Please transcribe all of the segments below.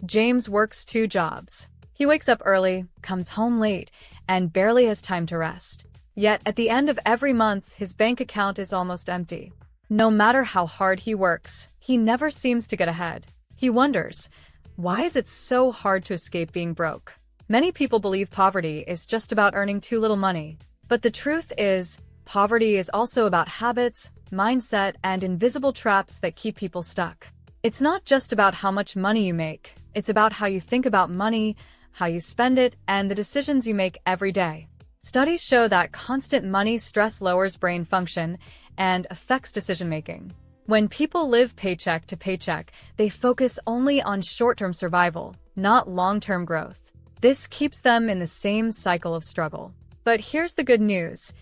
James works 2 jobs. He wakes up early, comes home late, and barely has time to rest. Yet, at the end of every month, his bank account is almost empty. No matter how hard he works, he never seems to get ahead. He wonders, why is it so hard to escape being broke? Many people believe poverty is just about earning too little money. But the truth is, poverty is also about habits, mindset, and invisible traps that keep people stuck. It's not just about how much money you make. It's about how you think about money, how you spend it, and the decisions you make every day. Studies show that constant money stress lowers brain function and affects decision-making. When people live paycheck to paycheck, they focus only on short-term survival, not long-term growth. This keeps them in the same cycle of struggle. But here's the good news.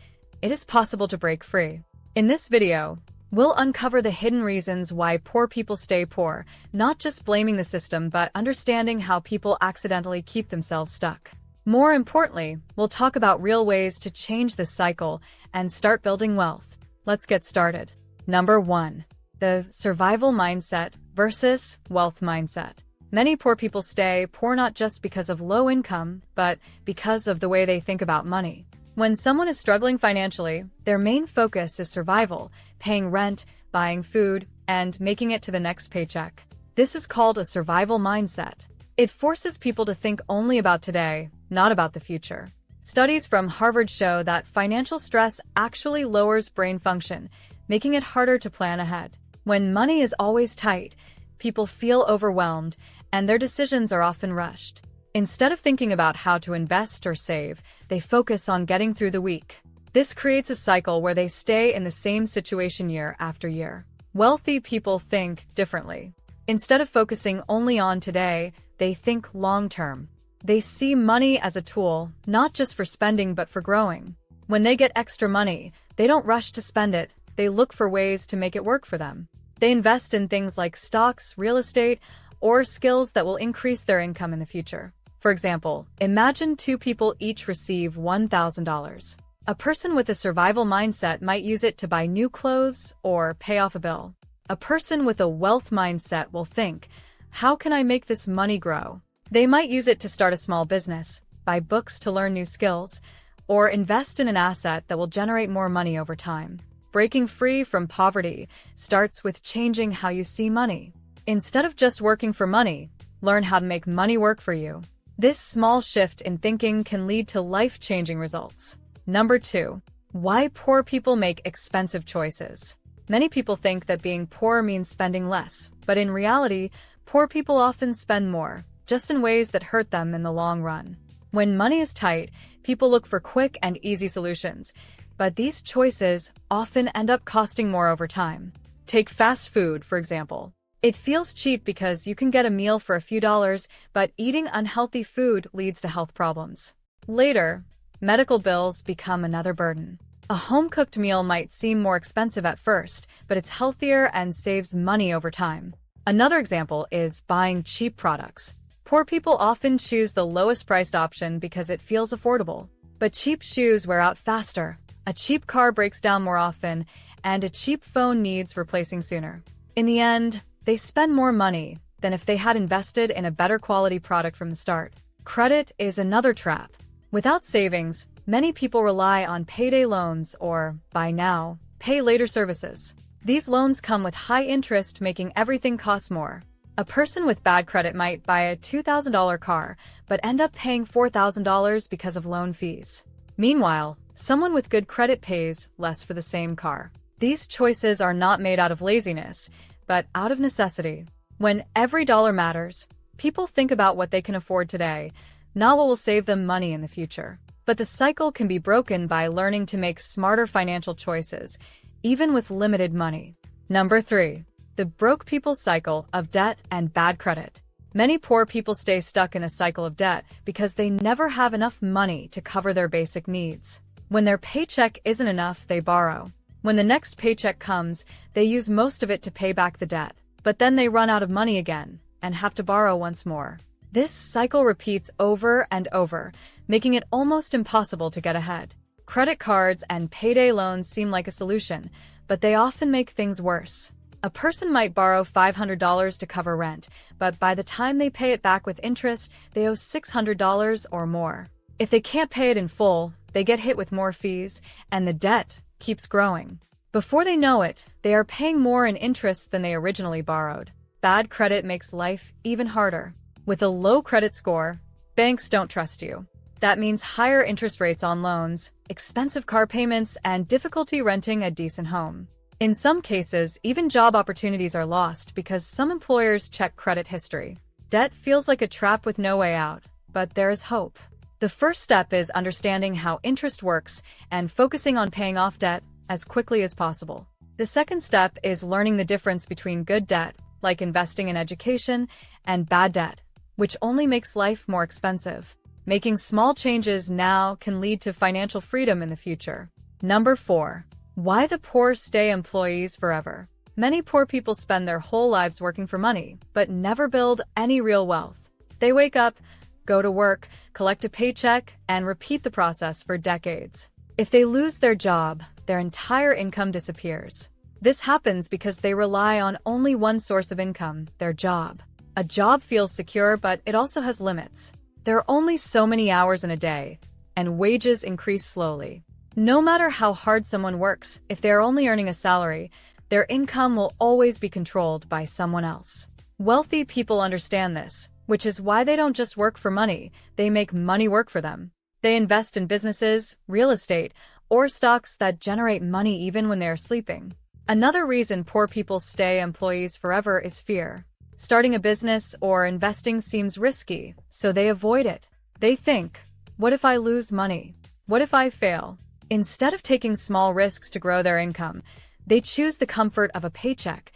It is possible to break free. In this video, we'll uncover the hidden reasons why poor people stay poor, not just blaming the system, but understanding how people accidentally keep themselves stuck. More importantly, we'll talk about real ways to change this cycle and start building wealth. Let's get started. Number 1. The survival mindset versus wealth mindset. Many poor people stay poor not just because of low income, but because of the way they think about money. When someone is struggling financially, their main focus is survival, paying rent, buying food, and making it to the next paycheck. This is called a survival mindset. It forces people to think only about today, not about the future. Studies from Harvard show that financial stress actually lowers brain function, making it harder to plan ahead. When money is always tight, people feel overwhelmed, and their decisions are often rushed. Instead of thinking about how to invest or save, they focus on getting through the week. This creates a cycle where they stay in the same situation year after year. Wealthy people think differently. Instead of focusing only on today, they think long-term. They see money as a tool, not just for spending but for growing. When they get extra money, they don't rush to spend it. They look for ways to make it work for them. They invest in things like stocks, real estate, or skills that will increase their income in the future. For example, imagine 2 people each receive $1,000. A person with a survival mindset might use it to buy new clothes or pay off a bill. A person with a wealth mindset will think, how can I make this money grow? They might use it to start a small business, buy books to learn new skills, or invest in an asset that will generate more money over time. Breaking free from poverty starts with changing how you see money. Instead of just working for money, learn how to make money work for you. This small shift in thinking can lead to life-changing results. Number 2. Why poor people make expensive choices. Many people think that being poor means spending less, but in reality, poor people often spend more, just in ways that hurt them in the long run. When money is tight, people look for quick and easy solutions, but these choices often end up costing more over time. Take fast food, for example. It feels cheap because you can get a meal for a few dollars, but eating unhealthy food leads to health problems. Later, medical bills become another burden. A home-cooked meal might seem more expensive at first, but it's healthier and saves money over time. Another example is buying cheap products. Poor people often choose the lowest-priced option because it feels affordable. But cheap shoes wear out faster, a cheap car breaks down more often, and a cheap phone needs replacing sooner. In the end, they spend more money than if they had invested in a better quality product from the start. Credit is another trap. Without savings, many people rely on payday loans or, buy now, pay later services. These loans come with high interest, making everything cost more. A person with bad credit might buy a $2,000 car, but end up paying $4,000 because of loan fees. Meanwhile, someone with good credit pays less for the same car. These choices are not made out of laziness, but out of necessity. When every dollar matters, people think about what they can afford today, not what will save them money in the future. But the cycle can be broken by learning to make smarter financial choices, even with limited money. Number 3. The broke people cycle of debt and bad credit. Many poor people stay stuck in a cycle of debt because they never have enough money to cover their basic needs. When their paycheck isn't enough, they borrow. When the next paycheck comes, they use most of it to pay back the debt. But then they run out of money again and have to borrow once more. This cycle repeats over and over, making it almost impossible to get ahead. Credit cards and payday loans seem like a solution, but they often make things worse. A person might borrow $500 to cover rent, but by the time they pay it back with interest, they owe $600 or more. If they can't pay it in full, they get hit with more fees, and the debt keeps growing. Before they know it, they are paying more in interest than they originally borrowed. Bad credit makes life even harder. With a low credit score, banks don't trust you. That means higher interest rates on loans, expensive car payments, and difficulty renting a decent home. In some cases, even job opportunities are lost because some employers check credit history. Debt feels like a trap with no way out, but there is hope. The first step is understanding how interest works and focusing on paying off debt as quickly as possible. The second step is learning the difference between good debt, like investing in education, and bad debt, which only makes life more expensive. Making small changes now can lead to financial freedom in the future. Number 4. Why the poor stay employees forever. Many poor people spend their whole lives working for money, but never build any real wealth. They wake up, go to work, collect a paycheck, and repeat the process for decades. If they lose their job, their entire income disappears. This happens because they rely on only one source of income, their job. A job feels secure, but it also has limits. There are only so many hours in a day, and wages increase slowly. No matter how hard someone works, if they are only earning a salary, their income will always be controlled by someone else. Wealthy people understand this, which is why they don't just work for money, they make money work for them. They invest in businesses, real estate, or stocks that generate money even when they are sleeping. Another reason poor people stay employees forever is fear. Starting a business or investing seems risky, so they avoid it. They think, what if I lose money? What if I fail? Instead of taking small risks to grow their income, they choose the comfort of a paycheck,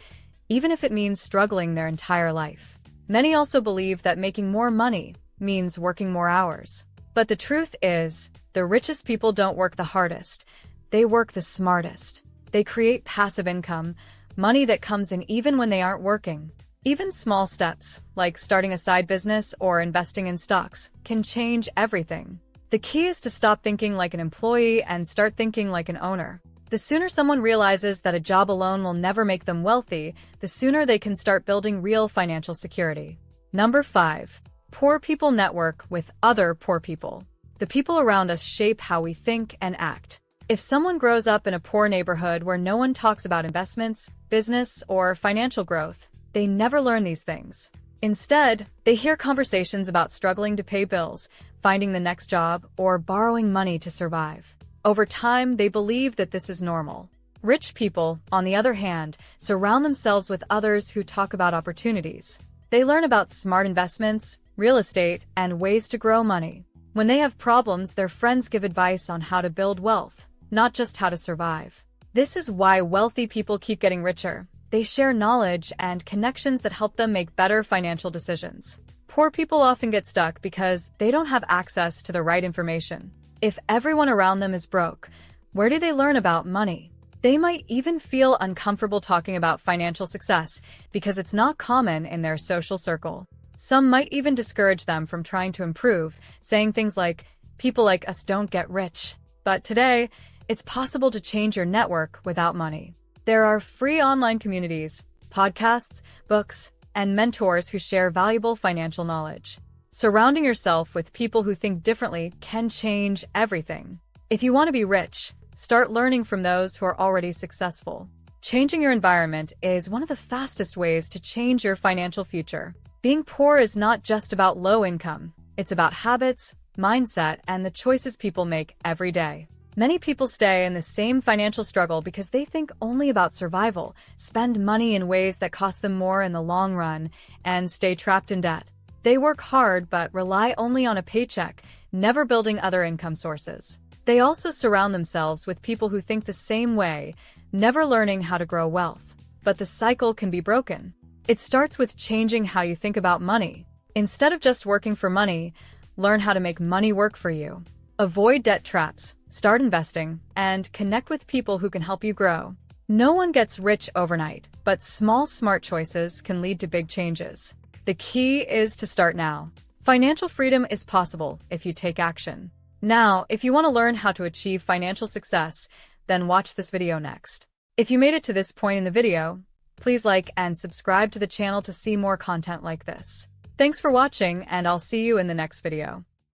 even if it means struggling their entire life. Many also believe that making more money means working more hours. But the truth is, the richest people don't work the hardest. They work the smartest. They create passive income, money that comes in even when they aren't working. Even small steps, like starting a side business or investing in stocks, can change everything. The key is to stop thinking like an employee and start thinking like an owner. The sooner someone realizes that a job alone will never make them wealthy, the sooner they can start building real financial security. Number 5. Poor people network with other poor people. The people around us shape how we think and act. If someone grows up in a poor neighborhood where no one talks about investments, business, or financial growth, they never learn these things. Instead, they hear conversations about struggling to pay bills, finding the next job, or borrowing money to survive. Over time, they believe that this is normal. Rich people, on the other hand, surround themselves with others who talk about opportunities. They learn about smart investments, real estate, and ways to grow money. When they have problems, their friends give advice on how to build wealth, not just how to survive. This is why wealthy people keep getting richer. They share knowledge and connections that help them make better financial decisions. Poor people often get stuck because they don't have access to the right information. If everyone around them is broke, where do they learn about money? They might even feel uncomfortable talking about financial success because it's not common in their social circle. Some might even discourage them from trying to improve, saying things like, "People like us don't get rich." But today, it's possible to change your network without money. There are free online communities, podcasts, books, and mentors who share valuable financial knowledge. Surrounding yourself with people who think differently can change everything. If you want to be rich, start learning from those who are already successful. Changing your environment is one of the fastest ways to change your financial future. Being poor is not just about low income. It's about habits, mindset, and the choices people make every day. Many people stay in the same financial struggle because they think only about survival, spend money in ways that cost them more in the long run, and stay trapped in debt. They work hard but rely only on a paycheck, never building other income sources. They also surround themselves with people who think the same way, never learning how to grow wealth. But the cycle can be broken. It starts with changing how you think about money. Instead of just working for money, learn how to make money work for you. Avoid debt traps, start investing, and connect with people who can help you grow. No one gets rich overnight, but small, smart choices can lead to big changes. The key is to start now. Financial freedom is possible if you take action. Now, if you want to learn how to achieve financial success, then watch this video next. If you made it to this point in the video, Please like and subscribe to the channel to see more content like this. Thanks for watching, and I'll see you in the next video.